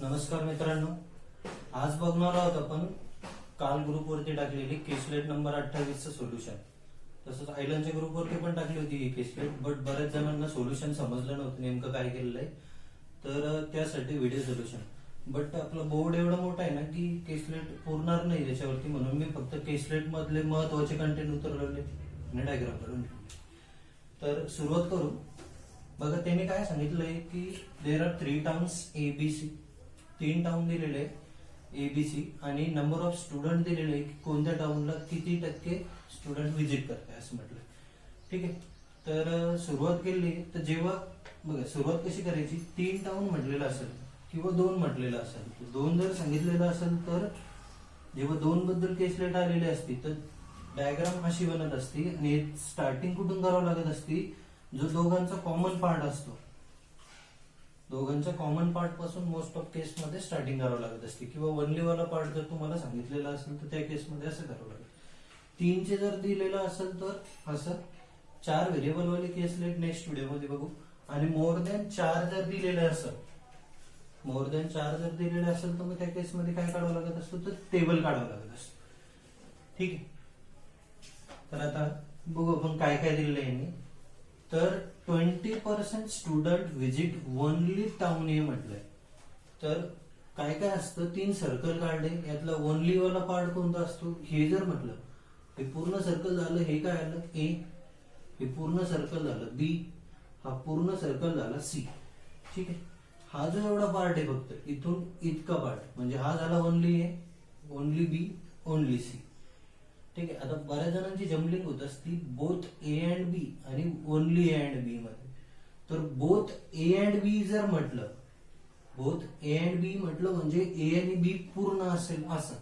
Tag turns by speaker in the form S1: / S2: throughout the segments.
S1: नमस्कार मित्रांनो, आज बघणार आहोत आपण काल ग्रुपवरती टाकलेली केसलेट नंबर 28 चं सोल्युशन. तसंच आयलंडच्या ग्रुपवरती पण टाकली होती ही केसलेट, बट बऱ्याच जणांना सोल्युशन समजलं नव्हतं नेमकं काय केलेलं आहे, तर त्यासाठी व्हिडिओ सोल्युशन. बट आपला बोर्ड एवढा मोठा आहे ना की केसलेट पुरणार नाही त्याच्यावरती, म्हणून मी फक्त केसलेट मधले महत्वाचे कंटेंट उतरवले आणि डायग्राम करून. तर सुरुवात करू. बघा त्यांनी काय सांगितलंय की there are 3 towns ABC, 3 town दिलेले ABC आणि नंबर ऑफ स्टुडंट दिलेले आहे की कोणत्या टाउनला किती टक्के स्टुडंट व्हिजिट करताय असं म्हटलं. ठीक आहे, तर सुरुवात केली. तर जेव्हा बघा सुरुवात कशी करायची, 3 टाउन म्हटलेलं असेल किंवा 2 म्हटलेलं असेल, 2 जर सांगितलेलं असेल तर जेव्हा 2 बद्दल केसलेट आलेली असती तर डायग्राम अशी बनत असती आणि स्टार्टिंग कुठून करावं लागत असती, जो दोघांचा कॉमन पार्ट असतो, दोघांच्या कॉमन पार्ट पासून मोस्ट ऑफ केस मध्ये स्टार्टिंग करावं लागत असते, किंवा वनली वाला पार्ट जर तुम्हाला सांगितलेला असेल तर त्या केस मध्ये असं करावं लागेल. 3 चे जर दिलेलं असेल तर असं 4 व्हेरिएबल वाले केसलेट नेक्स्ट व्हिडिओ मध्ये बघू. आणि मोर दॅन 4 जर दिलेले असेल, मोर दॅन 4 जर दिलेले असेल तर मग त्या केस मध्ये काय काढावं लागत असतं, तर टेबल काढावं लागत असतं. ठीक आहे, तर आता बघू आपण काय काय दिलेलं आहे. तर 20% स्टुडंट व्हिजिट ओनली टाउन ए म्हटलंय. तर काय काय असतं, 3 सर्कल काढले, यातला ओनली वाला पार्ट कोणता असतो हे जर म्हटलं, हे पूर्ण सर्कल झालं, हे काय आलं ए, हे पूर्ण सर्कल झालं बी, हा पूर्ण सर्कल झाला सी. ठीक आहे, हा जो एवढा पार्ट आहे फक्त इथून इतका पार्ट म्हणजे हा झाला ओनली ए, ओनली बी, ओनली सी. ठीक आहे, आता बऱ्याच जणांची जमलिंग होत असती बोथ ए अँड बी आणि ओनली ए अँड बी मध्ये. तर बोथ ए अँड बी जर म्हटलं, बोथ ए अँड बी म्हटलं म्हणजे ए आणि बी पूर्ण असेल असं.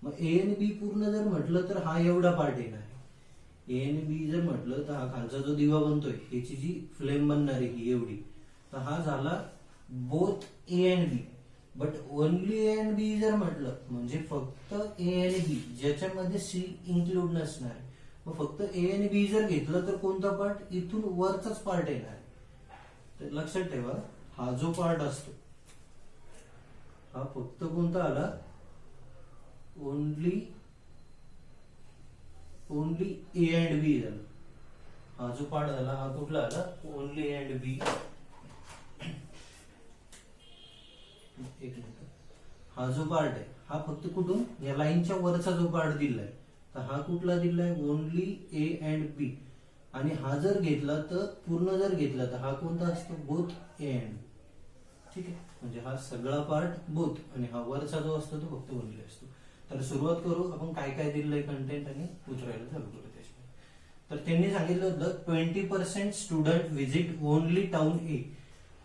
S1: मग ए आणि बी पूर्ण जर म्हटलं तर हा एवढा पार्ट येणार आहे. ए आणि बी जर म्हटलं तर हा खालचा जो दिवा बनतोय ह्याची जी फ्लेम बनणार आहे ही एवढी, तर हा झाला both A and B. But only A and B जर म्हटलं म्हणजे फक्त ए आणि बी, ज्याच्यामध्ये सी इन्क्लूड नसणार आहे. मग फक्त ए आणि बी जर घेतलं तर कोणता पार्ट, इथून वरचाच पार्ट येणार आहे. तर लक्षात ठेवा, हा जो पार्ट असतो हा फक्त कोणता आला, ओनली ए अँड बी झाला. हा जो पार्ट झाला हा कुठला आला, ओनली ए अँड बी. एक मिनिट, हा जो पार्ट आहे हा फक्त कुठून, या लाईनच्या वरचा जो पार्ट दिलाय तर हा कुठला दिलाय, ओनली ए अँड बी. आणि हा जर घेतला तर पूर्ण जर घेतला तर हा कोणता असतो, बोथ ए अँड. ठीक आहे, म्हणजे हा सगळा पार्ट बोथ आणि हा वरचा जो असतो तो फक्त ओनली असतो. तर सुरुवात करू आपण काय काय दिलेलं कंटेंट आणि उतरायला चालू करू त्याच्यामध्ये. तर त्यांनी सांगितलं होतं 20% स्टुडंट व्हिजिट ओनली टाउन ए.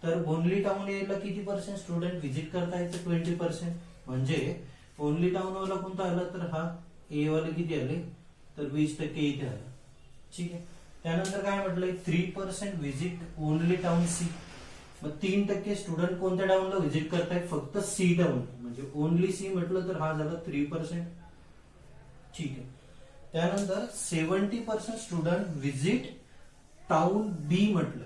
S1: तर ओनली टाउन ए ला किती पर्सेंट स्टुडंट व्हिजिट करता येतं, 20%. म्हणजे ओनली टाउन वाला कोणता आला, तर हा ए वाले किती आले, तर 20% इथे आला. ठीक आहे, त्यानंतर काय म्हटलंय, 3% व्हिजिट ओनली टाउन सी. मग 3% स्टुडंट कोणत्या टाउनला व्हिजिट करतायत, फक्त सी टाउन, म्हणजे ओनली सी म्हटलं तर हा झाला 3%. ठीक आहे, त्यानंतर 70% स्टुडंट व्हिजिट टाउन बी म्हटलं,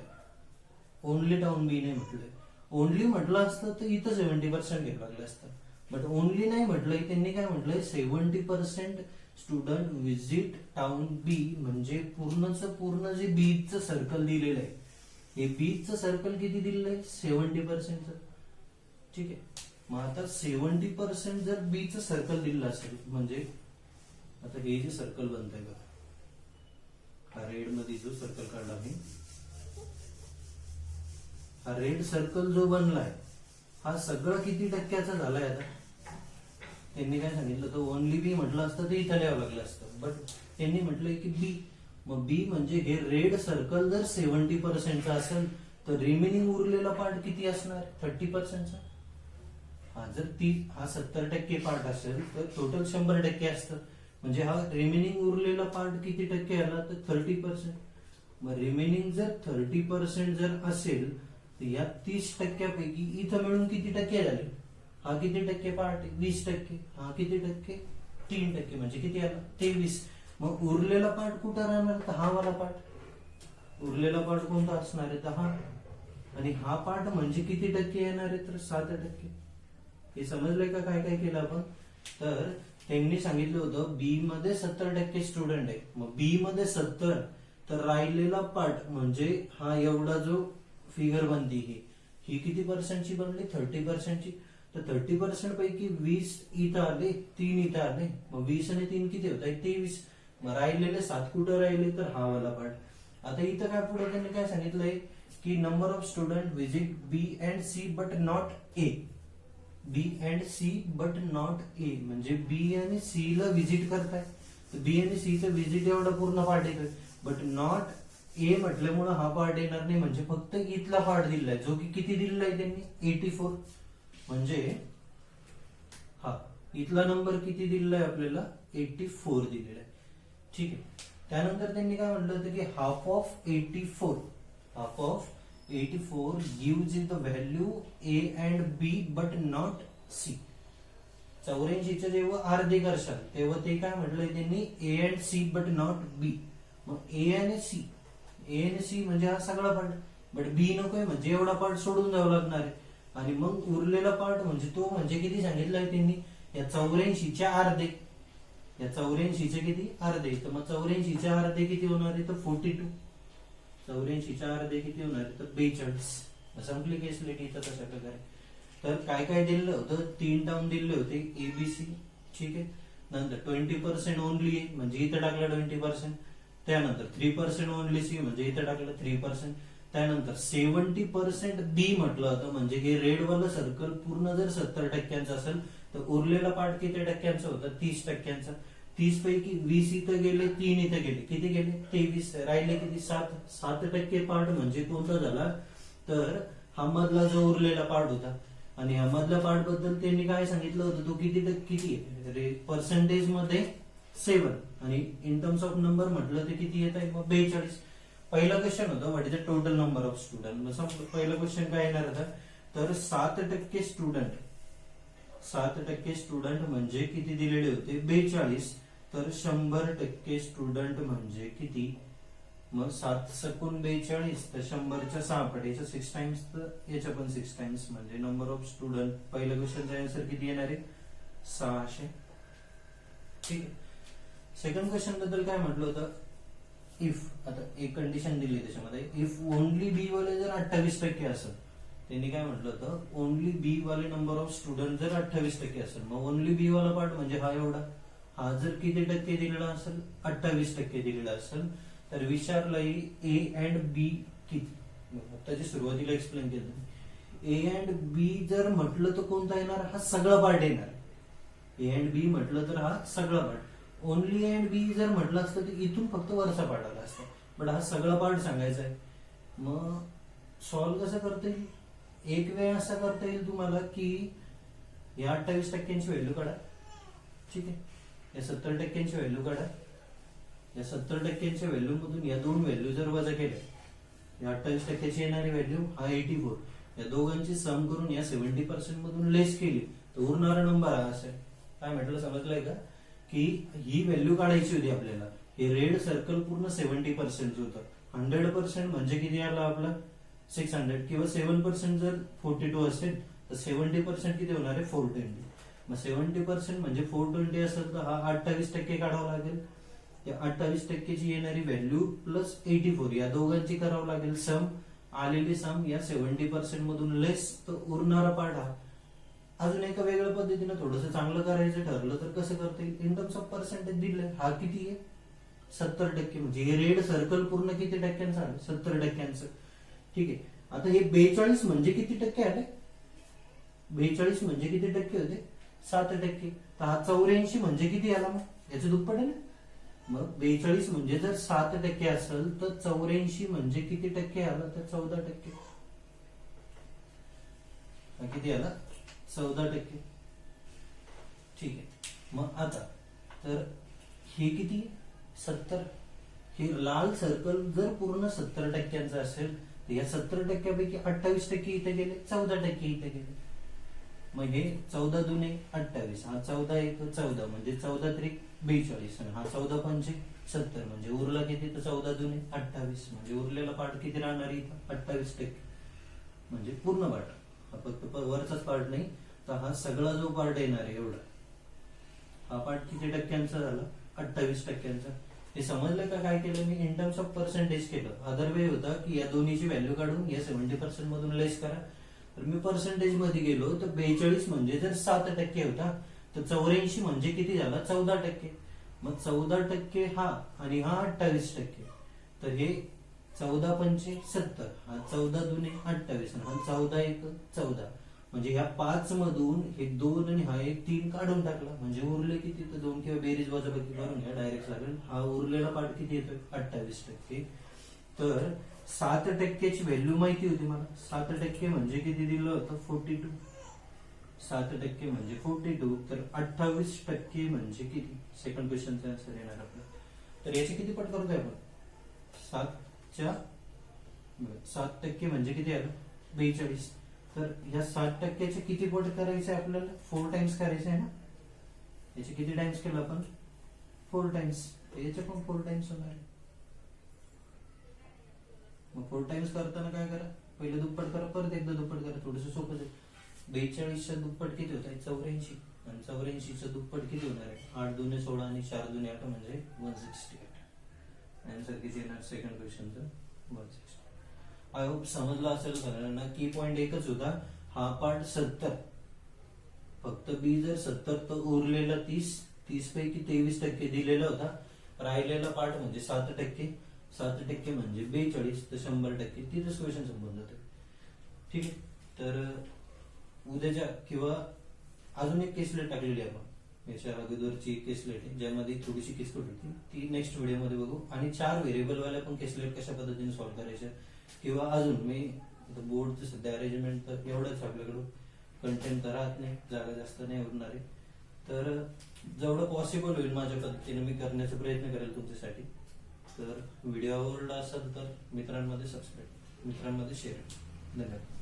S1: ओनली टाउन बी नाही म्हटलंय. ओनली म्हटलं असतं तर इथं 70% घ्यावं लागलं असतं, बट ओनली नाही म्हटलंय. त्यांनी काय म्हटलंय, 70% स्टुडंट व्हिजिट टाउन बी, म्हणजे पूर्ण जे बीचं सर्कल दिलेलं आहे, हे बीचं सर्कल किती दिलेलं आहे, 70%. ठीक आहे, मग आता 70% जर बीचं सर्कल दिलेलं असेल, म्हणजे आता हे जे सर्कल बनतंय बघा, हा रेड मध्ये जो सर्कल काढला मी, हा रेड सर्कल जो बनलाय हा सगळं किती टक्क्याचा झालाय. आता त्यांनी काय सांगितलं, तर ओनली बी म्हटलं असतं तर इथं लिहावं लागलं असतं, बट त्यांनी म्हटलंय की बी. मग बी म्हणजे हे रेड सर्कल जर 70% असेल तर रिमेनिंग उरलेला पार्ट किती असणार, 30%चा. हा जर हा 70% पार्ट असेल तर टोटल 100% असतं, म्हणजे हा रिमेनिंग उरलेला पार्ट किती टक्के आला, तर 30%. मग रिमेनिंग जर 30% जर असेल तर या 30%पैकी इथं मिळून किती टक्के झाले, हा किती टक्के पार्ट आहे, 20%. हा किती टक्के, 3%, म्हणजे किती आला, 23. मग उरलेला पार्ट कुठं राहणार, तर हा वाला पार्ट. उरलेला पार्ट कोणता असणार आहे, तर हा. आणि हा पार्ट म्हणजे किती टक्के येणार आहे, तर 7%. हे समजलंय का काय काय केलं आपण? तर त्यांनी सांगितलं होतं बी मध्ये 70% स्टुडंट आहे, मग बी मध्ये 70, तर राहिलेला पार्ट म्हणजे हा एवढा जो फिगर बनती ही किती पर्सेंटची बनली? 30%ची. तर 30% पैकी 20 इथं आले, 3 इथं आले, मग 20 आणि 3 किती होत आहे? 23. मग राहिलेले 7 कुठं राहिले? तर हा वाला पार्ट. आता इथं काय पुढे त्यांनी काय सांगितलंय की number of student visit B and C but not A. B and C but not A म्हणजे बी आणि सी ला व्हिजिट करताय, तर बी आणि सी चं व्हिजिट एवढा पूर्ण पार्ट येतोय, बट नॉट ए म्हटल्यामुळे हा पार्ट येणार नाही, म्हणजे फक्त इथला पार्ट दिलाय जो की किती दिलेला आहे त्यांनी? 84. म्हणजे हा इथला नंबर किती दिलेला आहे आपल्याला? 84 दिलेला आहे. ठीक आहे. त्यानंतर त्यांनी काय म्हटलं होतं की half of 84 gives in the value A and B but not C. 84चे जेव्हा अर्धे करशाल तेव्हा ते काय म्हटलंय त्यांनी? A and C but not B. मग ए आणि सी म्हणजे हा सगळा पार्ट, बट बी नकोय म्हणजे एवढा पार्ट सोडून जावं लागणार आहे. आणि मग उरलेला पार्ट म्हणजे तो म्हणजे किती सांगितलंय त्यांनी? या 84चे अर्धे. या 84चे किती? अर्धे. तर मग 84चे अर्धे किती होणार आहे? तर 42. 84च्या अर्धे किती होणार आहे? तर 42. संपली केस लेट तशा प्रकारे. तर काय काय दिलेलं होतं? 3 टर्म दिले होते एबीसी. ठीक आहे. नंतर 20% ओनली ए म्हणजे इथं टाकलं 20%. त्यानंतर 3% ओनली सी म्हणजे इथं टाकलं 3%. त्यानंतर 70% बी म्हटलं होतं म्हणजे हे रेड वाला सर्कल पूर्ण जर 70% असेल तर उरलेला पार्ट किती टक्क्यांचा होता? 30%. 30 पैकी 20 इथं गेले, 3 इथं गेले, किती गेले? 23. राहिले किती? 7% पार्ट म्हणजे कोणता झाला? तर हा मधला जो उरलेला पार्ट होता. आणि ह्या मधल्या पार्ट बद्दल त्यांनी काय सांगितलं होतं? तो किती आहे? पर्सेंटेज मध्ये 7 आणि इन टर्म्स ऑफ नंबर म्हटलं तर किती येत आहे? मग 42. पहिला क्वेश्चन होता what is the total number of student. पहिला क्वेश्चन काय येणार होता? तर 7% स्टुडंट म्हणजे किती दिलेले होते? 42. तर 100% स्टुडंट म्हणजे किती? मग 7 सकून 42 तर 100च्या 6 पट, याच्या 6 टाइम्स तर याच्या पण 6 टाइम्स म्हणजे नंबर ऑफ स्टुडंट. पहिल्या क्वेश्चनचा आन्सर किती येणार आहे? 600. ठीक आहे. सेकंड क्वेश्चन बद्दल काय म्हटलं होतं? इफ आता एक कंडिशन दिली त्याच्यामध्ये, इफ ओनली बी वाले जर 28% असेल, त्यांनी काय म्हटलं होतं? ओनली बी वाले नंबर ऑफ स्टुडंट जर 28% असेल, मग ओनली बी वाला पार्ट म्हणजे हा एवढा, हा जर किती टक्के दिलेला असेल? 28% दिलेला असेल, तर विचारलं ए अँड बी किती? त्याची सुरुवातीला एक्सप्लेन केलं. ए अँड बी जर म्हटलं तर कोणता येणार? हा सगळा पार्ट येणार. ए अँड बी म्हटलं तर हा सगळा पार्ट. ओनली अँड बी जर म्हटलं असतं तर इथून फक्त वरचा पार्ट आला असता, बट हा सगळा पार्ट सांगायचा आहे. मग सॉल्व्ह कसं करता येईल? एक वेळ असा करता येईल तुम्हाला की या 28%ची व्हॅल्यू काढा. ठीक आहे. या 70%ची व्हॅल्यू काढा. या 70%च्या व्हॅल्यू मधून या दोन व्हॅल्यू जर वजा केल्या, या 28%ची येणारी व्हॅल्यू हा 84, या दोघांची सम करून या 70% मधून लेस केली तर उरणारा नंबर हा असेल. काय म्हटलं? समजलंय का? की ही व्हॅल्यू काढायची होती आपल्याला. हे रेड सर्कल पूर्ण 70% होतं. 100% म्हणजे किती आला आपला? 600. किंवा 7% जर 42 असेल तर 70% किती होणार आहे? 420. मग 70% म्हणजे 420 असेल तर हा 28% काढावा लागेल. या 28%ची येणारी व्हॅल्यू प्लस 84 या दोघांची करावं लागेल सम. आलेली सम या 70% मधून लेस, तर उरणारा पार्ट हा. अजून एका वेगळ्या पद्धतीने थोडंसं चांगलं करायचं ठरलं तर कसं करता येईल? इन टर्म्स ऑफ पर्सेंटेज दिले. हा किती आहे? 70%. म्हणजे हे रेड सर्कल पूर्ण किती टक्क्यांचं आलं? 70%. ठीक आहे. आता हे 42 म्हणजे किती टक्के आले? 42 म्हणजे किती टक्के होते? 7%. तर हा 84 म्हणजे किती आला? मग याचं दुप्पट आहे ना. मग 42 म्हणजे जर 7% असेल तर 84 म्हणजे किती टक्के आला? तर 14%. किती आला? 14%. ठीक आहे. मग आता तर हे किती? 70. हे लाल सर्कल जर पूर्ण 70%चं असेल तर या 70%पैकी 28% इथे गेले, 14% इथे गेले. मग हे 14 दुने 28, हा 14 एक 14 म्हणजे 14 त्रिक 42, हा 14 पंचे 70 म्हणजे उरला किती? तर 14 दुने 28 म्हणजे उरलेला पार्ट किती राहणार इथं? 28%. म्हणजे पूर्ण पार्ट. हा फक्त वरचाच पार्ट नाही, तर हा सगळा जो पार्ट येणार आहे एवढा, हा पार्ट किती टक्क्यांचा झाला? 28%. हे समजलं का काय केलं मी? इन टर्म्स ऑफ पर्सेंटेज केलं. अदर वे होता की या दोन्हीची व्हॅल्यू काढून या 70% मधून लेस करा. तर मी पर्सेंटेज मध्ये गेलो तर 42 म्हणजे जर 7% होता तर 84 म्हणजे किती झाला? 14%. मग 14% हा आणि हा 28%. तर हे 14 पंचे 70, हा 14 दुने 28 आणि हा 14 एक 14. म्हणजे ह्या 5 मधून हे 2 आणि हा एक 3 काढून टाकला म्हणजे उरले किती? तर 2 किंवा बेरीज वजाबाकी करून घ्या डायरेक्ट लागेल. हा उरलेला पार्ट किती येतोय? 28%. तर 7%ची व्हॅल्यू माहिती होती मला. 7% म्हणजे किती दिलं होतं? 42. 7% म्हणजे 42. तर 28% म्हणजे किती? सेकंड क्वेश्चनचा आन्सर येणार आपला. तर याचे किती पट करतोय आपण? 7% म्हणजे किती आलं? 42. तर ह्या 7%चे किती पट करायचे आपल्याला? 4 टाइम्स करायचे आहे ना. याचे किती टाइम्स केलं आपण? 4 टाइम्स. याचे पण 4 टाइम्स होणार आहे. मग 4 टाइम्स करताना काय करा? पहिले दुप्पट करा, परत एकदा दुप्पट करा. थोडस सोपं आहे. 42च्या दुप्पट किती होत आहे? 84. आणि 84चं दुप्पट किती होणार आहे? 8 दुने 16 आणि 4 दुने 8 म्हणजे 168. आन्सर किती येणार सेकंड क्वेश्चनचं? 160. आय होप समजलं असेल सगळ्यांना. की पॉइंट एकच होता, हा पार्ट 70, फक्त बी जर 70 तर उरलेला 30 पैकी 23% दिलेला होता. राहिलेला पार्ट म्हणजे 7%. 7% म्हणजे 42, तर 100%. तिथंच क्वेश्चन संपून जातो. ठीक आहे. तर उद्याच्या किंवा अजून एक केसलेट टाकलेली आपण, याच्या अगोदरची केसलेट आहे ज्यामध्ये थोडीशी किसकट होती, ती नेक्स्ट व्हिडिओमध्ये बघू. आणि 4 व्हेरिएबल वाल्या पण केसलेट कशा पद्धतीने सॉल्व्ह करायच्या, किंवा अजून मी बोर्डचं सध्या अरेंजमेंट तर एवढंच आपल्याकडं, कंटेंट तर राहत नाही, जागा जास्त नाही उरणार आहे. तर जेवढं पॉसिबल होईल माझ्या पद्धतीने मी करण्याचा प्रयत्न करेल तुमच्यासाठी. तर व्हिडिओ आवडला असेल तर मित्रांमध्ये सबस्क्राईब, मित्रांमध्ये शेअर. धन्यवाद.